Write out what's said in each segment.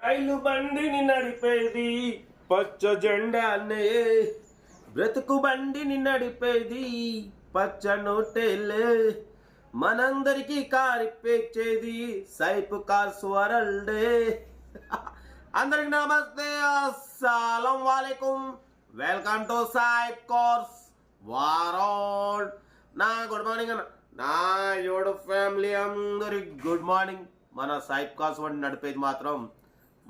రైలు బండిని నడిపేది పచ్చ జెండానే, బ్రతుకు బండిని నడిపేది పచ్చ నోటేలే, మనందరికీ కారిపేచేది సైపు కార్స్ వరల్డే. అందరికి నమస్తే, అస్సలం వాలేకుం, వెల్కమ్ టు సైప్ కార్స్ వరల్డ్. నా గుడ్ మార్నింగ్ అన్న, నా యూట్యూబ్ ఫ్యామిలీ అందరికి గుడ్ మార్నింగ్. మన సైప్ కార్స్ వంటి నడిపేది మాత్రం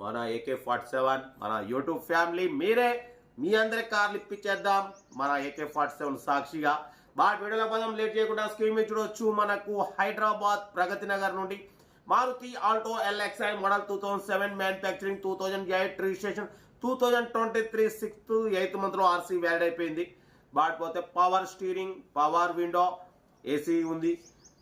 మన AK-47. మన యూట్యూబ్ ఫ్యామిలీ మీరే, మీ అందరికి కార్లు ఇప్పించేద్దాం మన AK-47 సాక్షిగా. బాగా వీడియోలో పదం లేట్ చేయకుండా స్క్రీన్ మీద చూడవచ్చు. మనకు హైదరాబాద్ ప్రగతి నగర్ నుండి Maruti Alto LXi model 2007, manufacturing 2008, registration 2023 6th 8th మంత్లో RC వ్యాలిడ్ అయిపోయింది. బాటిపోతే power steering, power window, AC ఉంది,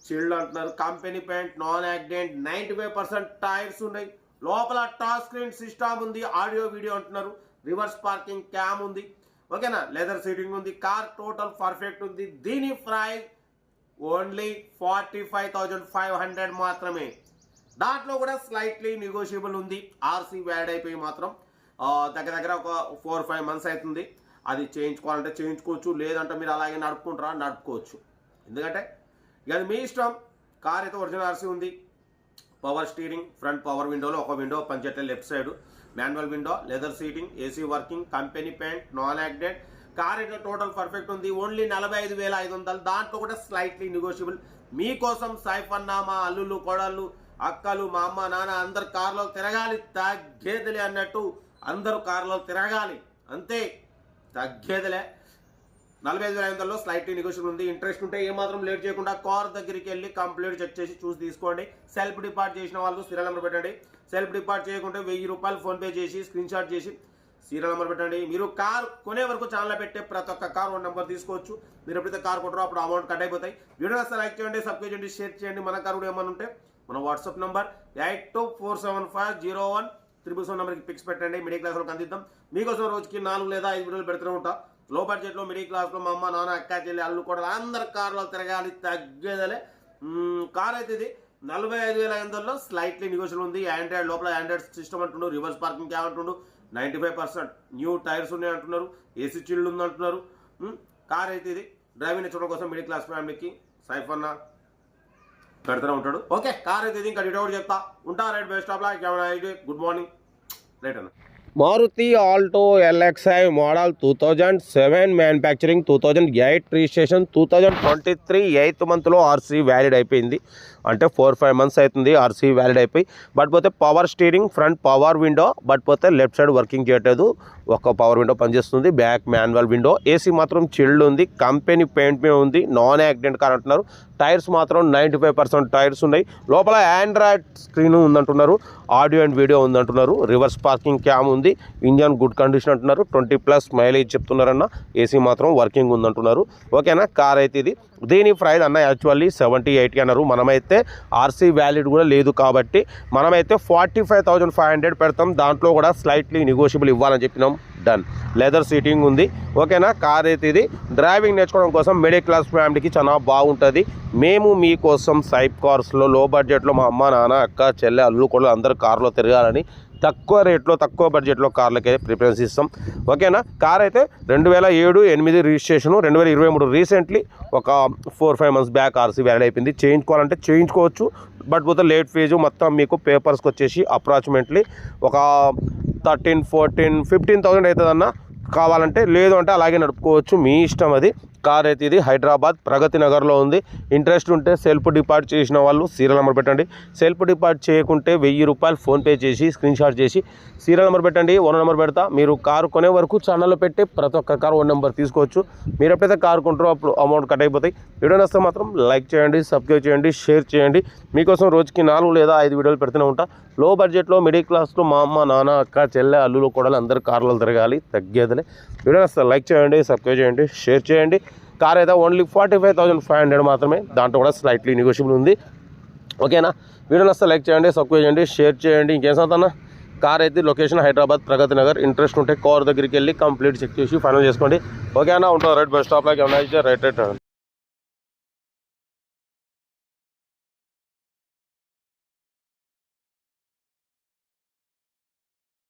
చిల్డ్ అంటున్నారు, company paint, non accident, 95% tyres ఉన్నాయి, లోపల టచ్ స్క్రీన్ సిస్టమ్ ఉంది, ఆడియో వీడియో అంటున్నారు, రివర్స్ పార్కింగ్ క్యామ్ ఉంది, ఓకేనా, లెదర్ సీటింగ్ ఉంది, కార్ టోటల్ పర్ఫెక్ట్ ఉంది. దీని ప్రైస్ ఓన్లీ 45,500 మాత్రమే. దాంట్లో కూడా స్లైట్లీ నెగోషియబుల్ ఉంది. RC వ్యాలిడ్ అయిపోయి మాత్రం దగ్గర ఒక 4-5 months అవుతుంది. అది చేయించుకోవాలంటే చేయించుకోవచ్చు, లేదంటే మీరు అలాగే నడుపుకుంటారా నడుపుకోవచ్చు. ఎందుకంటే ఇక అది మీ ఇష్టం. కార్ అయితే ఒరిజినల్ RC ఉంది. పవర్ స్టీరింగ్, ఫ్రంట్ పవర్ విండోలో ఒక విండో పనిచేయట్లేదు, left side manual window, leather seating, AC working, company paint, non accident. Car అయితే టోటల్ పర్ఫెక్ట్ ఉంది. ఓన్లీ 45,500. దాంట్లో కూడా స్లైట్లీ నెగోషియబుల్. మీకోసం సైఫ్ అన్న, మా అల్లుళ్ళు, కోడళ్ళు, అక్కలు, మా అమ్మ, నాన్న అందరు కార్లో తిరగాలి, తగ్గేదిలే అన్నట్టు అందరూ కార్లో తిరగాలి, అంతే, తగ్గేదిలే. 45,500లో స్లైట్లీ నెగోషియబుల్ ఉంది. ఇంట్రెస్ట్ ఉంటే ఏమాత్రం లేట్ చేయకుండా కార్ దగ్గరికి వెళ్ళి కంప్లీట్ చెక్ చేసి చూసి తీసుకోండి. సెల్ఫ్ డిపార్ట్ చేసిన వాళ్ళు సీరియల్ నెంబర్ పెట్టండి. సెల్ఫ్ డిపార్ట్ చేయకుంటే 1000 రూపాయలు ఫోన్పే చేసి స్క్రీన్ షాట్ చేసి సీరియల్ నెంబర్ పెట్టండి. మీరు కార్ కొనే వరకు ఛానల్లో పెట్టే ప్రతి ఒక్క కార్ 1 నెంబర్ తీసుకోవచ్చు. మీరు ఎప్పుడైతే కార్ కొంటారో అప్పుడు అమౌంట్ కట్ అయిపోతాయి. వీడియో వస్తే లైక్ చేయండి, సబ్స్క్రైబ్ చేయండి, షేర్ చేయండి. మన కార్ కూడా ఏమైనా ఉంటే మన వాట్సాప్ నెంబర్ 8247500777 నెంబర్కి పిక్స్ పెట్టండి. మిడిల్ క్లాస్ వాళ్ళకి అందిద్దాం. మీకోసం రోజుకి 4 లేదా 5 వీడియోలు పెడుతూనే ఉంటా. లో బడ్జెట్లో, మిడిల్ క్లాస్లో మా అమ్మ, నాన్న, అక్క, చెల్లి, అల్లు కూడా అందరు కార్లో తిరగాలి, తగ్గేదలే. కార్ అయితే ఇది 45,500లో స్లైట్లీ నెగోషియబుల్ ఉంది. ఆండ్రాయిడ్, లోపల ఆండ్రాయిడ్ సిస్టమ్ అంటుండు, రివర్స్ పార్కింగ్ క్యామ్ అంటుండు, 95% న్యూ టైర్స్ ఉన్నాయి అంటున్నారు, AC చిల్డ్ ఉంది అంటున్నారు. కార్ అయితే ఇది డ్రైవింగ్ నేర్చుకోవడం కోసం మిడిల్ క్లాస్ ఫ్యామిలీకి సైఫ్ అన్న పెడుతూనే ఉంటాడు. ఓకే, కార్ అయితే ఇది ఇంకా డీటెయిల్ కూడా చెప్తా ఉంటా. Right, best of luck, good morning. Right అన్న. Maruti Alto LXi model 2007, manufacturing 2008, registration 2023 8th మంత్లో RC వ్యాలిడ్ అయిపోయింది. అంటే 4-5 months అవుతుంది RC వ్యాలిడ్ అయిపోయి. బట్ పోతే power steering, front power window, but పోతే లెఫ్ట్ సైడ్ వర్కింగ్ చేయట్లేదు, ఒక పవర్ విండో పనిచేస్తుంది, బ్యాక్ మాన్యువల్ విండో, AC మాత్రం చిల్డ్ ఉంది, కంపెనీ పెయింట్ మీద ఉంది, నాన్ యాక్సిడెంట్ కార్ అంటున్నారు. టైర్స్ మాత్రం 95% టైర్స్ ఉన్నాయి. లోపల ఆండ్రాయిడ్ స్క్రీన్ ఉందంటున్నారు, ఆడియో అండ్ వీడియో ఉందంటున్నారు, రివర్స్ పార్కింగ్ క్యామ్ ఉంది, ఇంజన్ గుడ్ కండిషన్ అంటున్నారు, 20+ మైలేజ్ చెప్తున్నారన్న, AC మాత్రం వర్కింగ్ ఉందంటున్నారు. ఓకేనా, కార్ అయితే ఇది. దీని ప్రైస్ అన్న యాక్చువల్లీ 70-80 అన్నారు. మనమైతే RC వ్యాలిడ్ కూడా లేదు కాబట్టి మనమైతే 45,500 పెడతాం. దాంట్లో కూడా స్లైట్లీ నెగోషియబుల్ ఇవ్వాలని చెప్పినాం. డన్. లెదర్ సీటింగ్ ఉంది. ఓకేనా, కార్ అయితే ఇది డ్రైవింగ్ నేర్చుకోవడం కోసం మిడిల్ క్లాస్ ఫ్యామిలీకి చాలా బాగుంటుంది. మేము మీకోసం సైప్ కార్స్లో లో బడ్జెట్లో మా అమ్మ, నాన్న, అక్క, చెల్లె, అల్లు కూడా అందరు కార్లో తిరగాలని తక్కువ రేట్లో, తక్కువ బడ్జెట్లో కార్లకే ప్రిఫరెన్స్ ఇస్తాం. ఓకేనా, కార్ అయితే 2007-8 రిజిస్ట్రేషను, 2023 రీసెంట్లీ ఒక 4-5 months బ్యాక్ RC వ్యాలిడ్ అయిపోయింది. చేయించుకోవాలంటే చేయించుకోవచ్చు. బట్ పోతే లేట్ ఫీజు మొత్తం మీకు పేపర్స్కి వచ్చేసి అప్రాక్సిమేట్లీ ఒక 13-14-15,000 అవుతుందన్న. కావాలంటే, లేదు అంటే అలాగే నడుపుకోవచ్చు, మీ ఇష్టం అది. కార్ అయితే ఇది హైదరాబాద్ ప్రగతి నగర్లో ఉంది. ఇంట్రెస్ట్ ఉంటే సెల్ఫ్ డిపార్ట్ చేసిన వాళ్ళు సీరియల్ నెంబర్ పెట్టండి. సెల్ఫ్ డిపార్ట్ చేయకుంటే 1000 రూపాయలు ఫోన్పే చేసి స్క్రీన్ షాట్ చేసి సీరియల్ నెంబర్ పెట్టండి. 1 నెంబర్ పెడతా. మీరు కారు కొనే వరకు ఛానల్లో పెట్టి ప్రతి ఒక్క కారు 1 నెంబర్ తీసుకోవచ్చు. మీరు ఎప్పుడైతే కారు కొంటారో అప్పుడు అమౌంట్ కట్ అయిపోతాయి. వీడియో నచ్చితే మాత్రం లైక్ చేయండి, సబ్స్క్రైబ్ చేయండి, షేర్ చేయండి. మీకోసం రోజుకి 4 లేదా 5 వీడియోలు పెడుతూనే ఉంటా. లో బడ్జెట్లో, మిడిల్ క్లాస్లో మా అమ్మ, నాన్న, అక్క, చెల్లె, అల్లులు కూడా అందరు కార్లలో తిరగాలి, తగ్గేదిలే. వీడియో నచ్చితే లైక్ చేయండి, సబ్స్క్రైబ్ చేయండి, షేర్ చేయండి. కార్ అయితే ఓన్లీ 45,500 మాత్రమే. దాంట్లో కూడా స్లైట్లీ నెగోషియబుల్ ఉంది. ఓకేనా, వీడియో నచ్చితే లైక్ చేయండి, సబ్స్క్రైబ్ చేయండి, షేర్ చేయండి. ఇంకేం సంతన్నా, కార్ అయితే లొకేషన్ హైదరాబాద్ ప్రగతి నగర్. ఇంట్రెస్ట్ ఉంటే కార్ దగ్గరికి వెళ్ళి కంప్లీట్ చెక్ చేసి ఫైనల్ చేసుకోండి. ఓకేనా, ఉంటాం. రైట్, బస్ స్టాప్ లాగా రైట్.